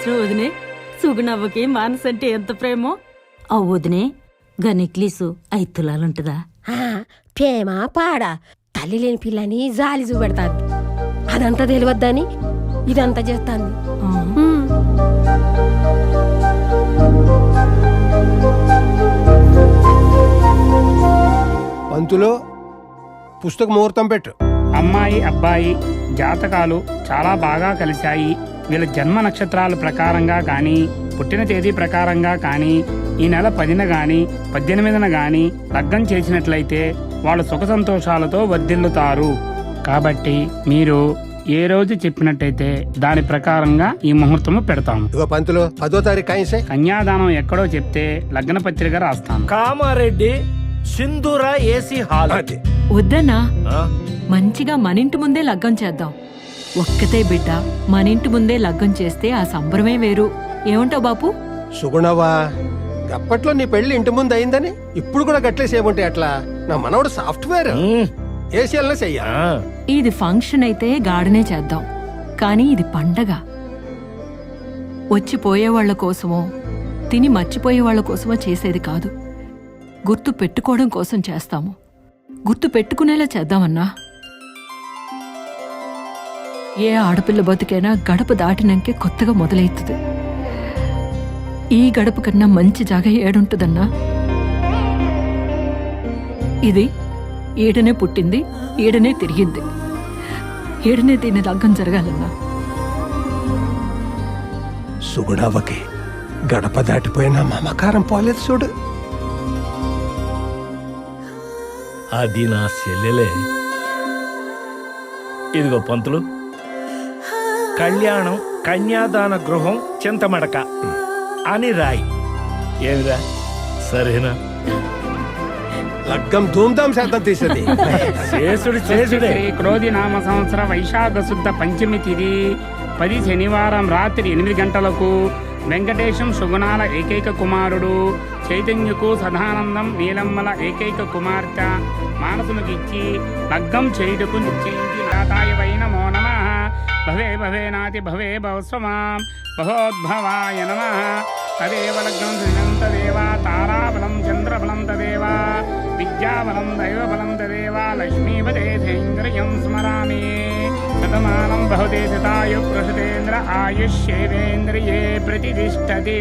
చూసిన వదినే సుగుణవ్వకి మానసంటే ఎంత ప్రేమో. ఆ వదినే గా నెక్లీసు 5 తులాలుంటదా? ప్రేమ పాడా తల్లి లేని పిల్లని జాలి చూపెడతాంది. అదంతా తెలియద్దని ఇదంతా చేస్తాంది. పంతులో పుస్తక ముహూర్తం పెట్టు. అమ్మాయి అబ్బాయి జాతకాలు చాలా బాగా కలిశాయి. వీళ్ళ జన్మ నక్షత్రాల ప్రకారంగా కానీ పుట్టిన తేదీ ప్రకారంగా కానీ ఈ నెల 10న కానీ 18న కానీ లగ్నం చేసినట్లయితే వాళ్ళు సుఖ సంతోషాలతో వర్ధిల్లుతారు. కాబట్టి మీరు ఏ రోజు చెప్పినట్టయితే దాని ప్రకారంగా ఈ ముహూర్తము పెడతాము. ఇగో పంతులు 10వ తారీఖు కాయిసే. కన్యాదానం ఎక్కడో చెప్తే లగ్న పత్రిక రాస్తాను. కామారెడ్డి సింధూర ఏసీ హాల్. వద్దన్నా, మంచిగా మనింటి ముందే లగ్గం చేద్దాం. ఒక్కతే బిడ్డ మనింటి ముందే లగ్గం చేస్తే ఆ సంబరమే వేరు. ఏమంటావు బాపు? సుగుణవ్వా, అప్పట్లో నీ పెళ్లి ఇంటి ముందు అయిందని ఇప్పుడు కూడా గట్లేసేముంటే అట్లా? నా మనవడు సాఫ్ట్వేర్ ఏసీఎల్నే చెయ్యా. ఇది ఫంక్షన్ అయితే గాడనే చేద్దాం, కానీ ఇది పండగ. వచ్చిపోయేవాళ్ల కోసమో తిని మర్చిపోయే వాళ్ల కోసమో చేసేది కాదు. గుర్తు పెట్టుకోవడం కోసం చేస్తాము. గుర్తు పెట్టుకునేలా చేద్దామన్నా. ఏ ఆడపిల్ల బతుకైనా గడప దాటినాకే కొత్తగా మొదలవుతుంది. ఈ గడప కన్నా మంచి జాగ ఏడుంటుందన్నా. ఇది ఈడనే పుట్టింది, ఈడనే తిరిగింది. ఈడనే దీని లగ్గం జరగాలన్నా. సుగుణవ్వకి గడప దాటిపోయినా మమకారం పోలేదు చూడు. అది నా చెల్లెలే. ఇదిగో పంతులు, కళ్యాణం కన్యాదాన గృహం చింతమడక అని రాయి. ఏమిరా, సరేనా? లగ్గం ధూమ్ధాం శాతం తీసేది. శ్రీ క్రోధి నామ సంవత్సర వైశాఖ శుద్ధ పంచమి తిథి 10 శనివారం రాత్రి 8 గంటలకు వెంకటేశం సుగుణాల ఏకైక కుమారుడు చైతన్యకు సదానందం నీలమ్మల ఏకైక కుమార్తె మానసునికిచ్చి లగ్గం చేయుటకు నిశ్చయించి నాతాయవై నమో నమః. భవే భవేనాతి భవే భవస్వమాం బహోద్భవాయ నమః. తదేవ లగ్నం శ్రీనం తదేవ తారాబలం చంద్రబలం తదేవ విద్యాబలం దైవబలం తదేవ లక్ష్మీపదేంద్రియం స్మరామి. శతమానం భవతే శతాయు పురుషతేంద్ర ఆయుష్యేంద్రియే ప్రతిష్టతి.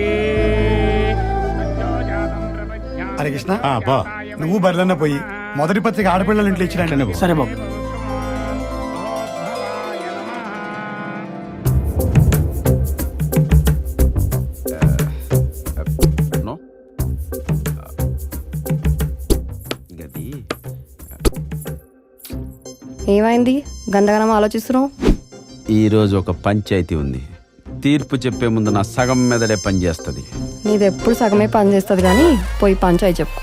అరే కృష్ణ, నువ్వు బర్లన్న పోయి మొదటి పత్రిక ఆడపిల్లల ఇంట్లో ఇచ్చినట్టు. సరే బాబు. ఏమైంది గందగనం ఆలోచిస్తున్నావు? ఈరోజు ఒక పంచాయతీ ఉంది. తీర్పు చెప్పే ముందు నా సగం మెదడే పనిచేస్తుంది. నీది ఎప్పుడు సగమే పని చేస్తుంది, కానీ పోయి పంచాయతీ చెప్పు.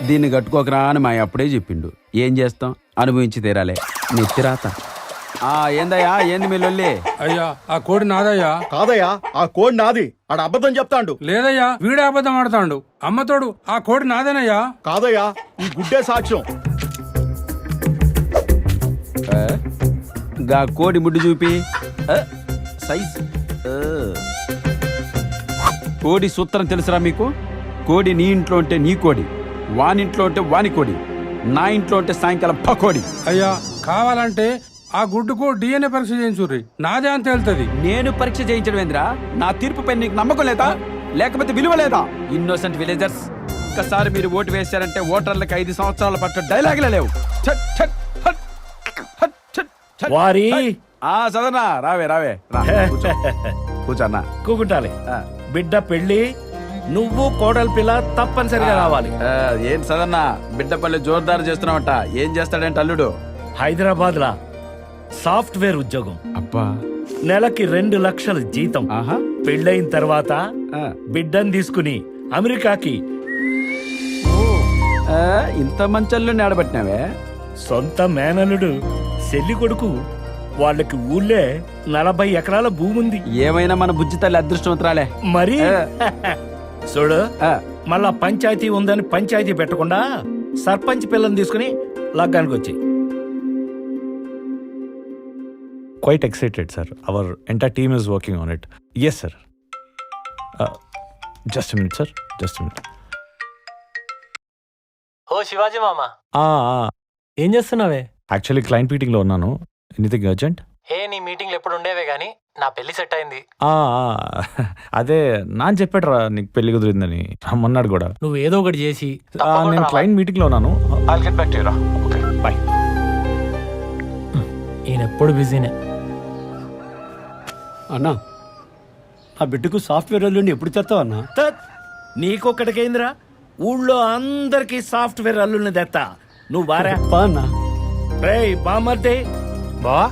దీన్ని కట్టుకోకరా అని మా అప్పుడే చెప్పిండు. ఏం చేస్తాం, అనుభవించి తీరాలే. నెత్తిరాత. ఏందయ్యా, ఏంది మీ లొల్లి? అయ్యా, ఆ కోడి నాదయ్యా. కాదయ్యా, ఆ కోడి నాది. ఆడ అబద్ధం చెప్తాండు. లేదయ్యా, వీడే అబద్ధం ఆడతాండు. అమ్మతోడు ఆ కోడి నాదేనయ్యా. కాదయ్యా, ఈ గుడ్డే సాక్ష్యం. గా కోడి ముడ్డు చూపి సైజ్. కోడి సూత్రం తెలుసురా మీకు? కోడి నీ ఇంట్లో ఉంటే నీ కోడి, వానింట్లో ఉంటే వాని కోడి, నా ఇంట్లో ఉంటే సాయంకాలం పకోడి. అయ్యా, కావాలంటే ఆ గుడ్డుకు DNA పరీక్ష చేయించుర్రి, నాదే అని తేలుతుంది. నేను పరీక్ష చేయించడం ఏంద్రా? నా తీర్పుపై నీకు నమ్మకం లేదా, లేకపోతే విలువ లేదా? ఇన్నోసెంట్ విలేజర్స్, ఒక్కసారి మీరు ఓటు వేశారంటే ఓటర్లకు 5 సంవత్సరాల పట్ల డైలాగులే లేవు. వారి చదవనా? రావే రావే కూర్చోన్నా. కూకుంటాలి. బిడ్డ పెళ్లి, నువ్వు కోడలి పిల్ల తప్పనిసరిగా రావాలి. ఏం సదన్నా, బిడ్డపల్లి జోర్దారు చేస్తున్నావట. ఏం చేస్తాడంటే అల్లుడు? హైదరాబాద్ లా సాఫ్ట్వేర్ ఉద్యోగం. అబ్బా, నెలకి 2 లక్షల జీతం. పెళ్ళయిన తర్వాత బిడ్డను తీసుకుని అమెరికాకి. ఇంత మంచల్లు ఆడబట్టినావే. సొంత మేనల్లుడు చెల్లి కొడుకు. వాళ్ళకి ఊళ్ళే 40 ఎకరాల భూమి ఉంది. ఏమైనా మన బుజ్జి తల్లి అదృష్టవంతురాలే మరి. చూడు, మళ్ళా పంచాయతీ ఉందని పంచాయతీ పెట్టకుండా సర్పంచ్ పిల్లని తీసుకుని లగ్గానికి వచ్చి quite excited, sir. Our entire team is working on it. Yes, sir. Just a minute, sir. Just a minute. ఓ శివాజీ మామ, Ah, ఏం చేస్తున్నావే? actually client meeting లో ఉన్నాను. Anything urgent? నీ మీటింగ్లు ఎప్పుడు ఉండేవే గానీ నా పెళ్లి సెట్ అయింది. అదే నాన్న చెప్పాడు రా నీకు పెళ్లి కుదిరిందని, రమ్మన్నాడు కూడా. నువ్వు ఏదో ఒకటి చేసి నేను క్లయింట్ మీటింగ్ లో ఉన్నాను. I'll get back to you రా. Okay, bye. ఈయన ఎప్పుడు బిజీనే. అన్నా ఆ బిడ్డకు సాఫ్ట్వేర్ అల్లుండి ఎప్పుడు తెస్తావు అన్నా? నీకొక్కడికైందిరా, ఊళ్ళో అందరికి సాఫ్ట్వేర్ అల్లుల్ని తెత్తా. నువ్వు బారా అన్నా. రేయ్ బామర్దే, బావా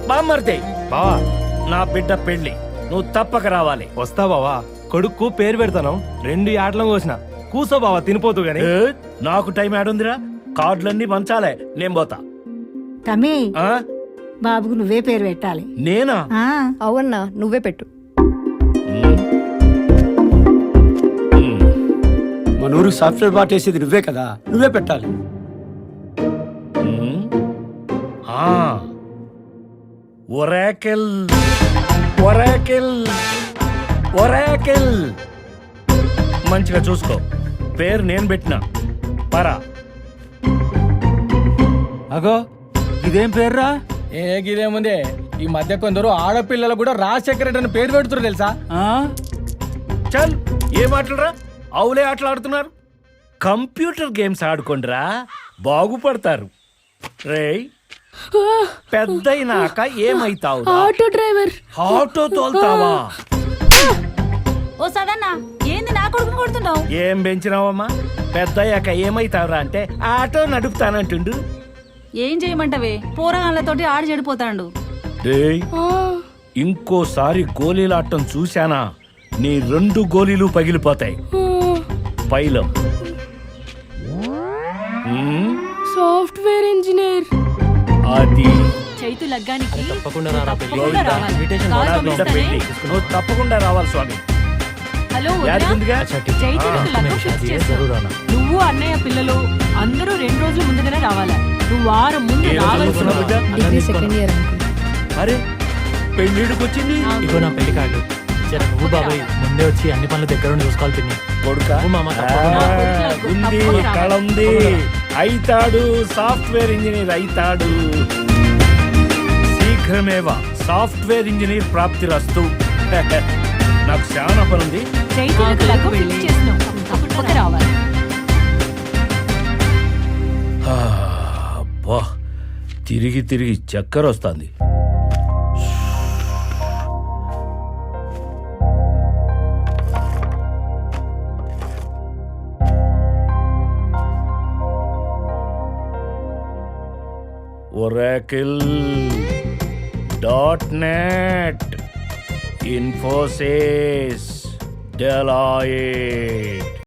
బామర్దే, బావా నా బిడ్డ పెళ్లి నువ్వు తప్పక రావాలి. వస్తా బావా, కొడుకు పేరు పెడతాను. 2 ఆటలం కోసిన. కూసో బావా, తినిపోతూ గాని. నాకు టైం ఆడుందిరా, కార్డులన్నీ పంచాలే, నేను పోతా. తమ్మి ఆ? బాబుకు నువ్వే పేరు పెట్టాలి. నేనా? అవునా, నువ్వే పెట్టు. మన ఊరు సాఫ్ట్వేర్ బాట్ వేసేది నువ్వే కదా, నువ్వే పెట్టాలి. ఒరాకిల్ ఒరాకిల్ ఒరాకిల్ మంచిగా చూసుకో, పేరు నేను పెట్టినా. పరా. అగో ఇదేం పేర్రా? గిదేముందే, ఈ మధ్య కొందరు ఆడపిల్లలు కూడా రాజశేఖర రెడ్డి అని పేరు పెడుతున్నారు తెలుసా? చల్, ఏం ఆటలురా, అవులే ఆటలు ఆడుతున్నారు. కంప్యూటర్ గేమ్స్ ఆడుకోండిరా, బాగుపడతారు. రేయ్ పెద్దయినాక ఏమైతావు? Auto driver. ఆటో తోల్తావా? ఓ సదన్న, ఏంది నా కొడుకుని కొడుతున్నావు? ఏం పెంచినావమ్మా? పెద్దయ్యాక ఏమైతావురా అంటే ఆటో నడుపుతానంటుండు. ఏం చేయమంటవే, పోరగాళ్ళతోటి ఆడి చెడిపోతాండు. రేయ్ ఇంకోసారి గోళీలాటం చూశానా, నీ 2 గోళీలు పగిలిపోతాయి. పైలం సాఫ్ట్వేర్ ఇంజనీర్. అది చైతు లగ్గానికి తప్పకుండా నువ్వు రా తప్పకుండా రావాలి. ఇన్విటేషన్ కాల్ కూడా బిడ్డ పంపిస్తానే. పెళ్లి నువ్వు తప్పకుండా రావాలి స్వామి. హలో వదినా? యాదగుందిగా? చైతన్యకు లగ్గం ఫిక్స్ చేస్తావు. నువ్వు అన్నయ్య పిల్లలు అందరూ 2 రోజుల ముందుగానే రావాలా. నువ్వు వారం ముందు ఏ రోజు రావాల్సింది. వస్తున్నావు బిడ్డ? డిగ్రీ సెకండ్ ఇయర్ అనుకో. అరే పెళ్ళిడికి వచ్చింది ఇగో నా పెళ్లి కార్డు. జర నువ్వు బాబాయ్ ముందే వచ్చి అన్ని పనులు దగ్గర ఉండి చూసుకోవాలి పిన్ని. కొడుకా? ఓ మామ, తప్పకుండా. ఉంది, కళ ఉంది. అయితాడు, సాఫ్ట్వేర్ ఇంజనీర్ అయితాడు. శీఘ్రమేవ సాఫ్ట్వేర్ ఇంజనీర్ ప్రాప్తిరస్తు. నాకు చాలా పనుంది. చైతన్యకు లగ్గం ఫిక్స్ చేసినావు, తప్పకుండా రావాలి. అబ్బా, తిరిగి తిరిగి చక్కెర వస్తుంది. Oracle.net, Infosys, Deloitte.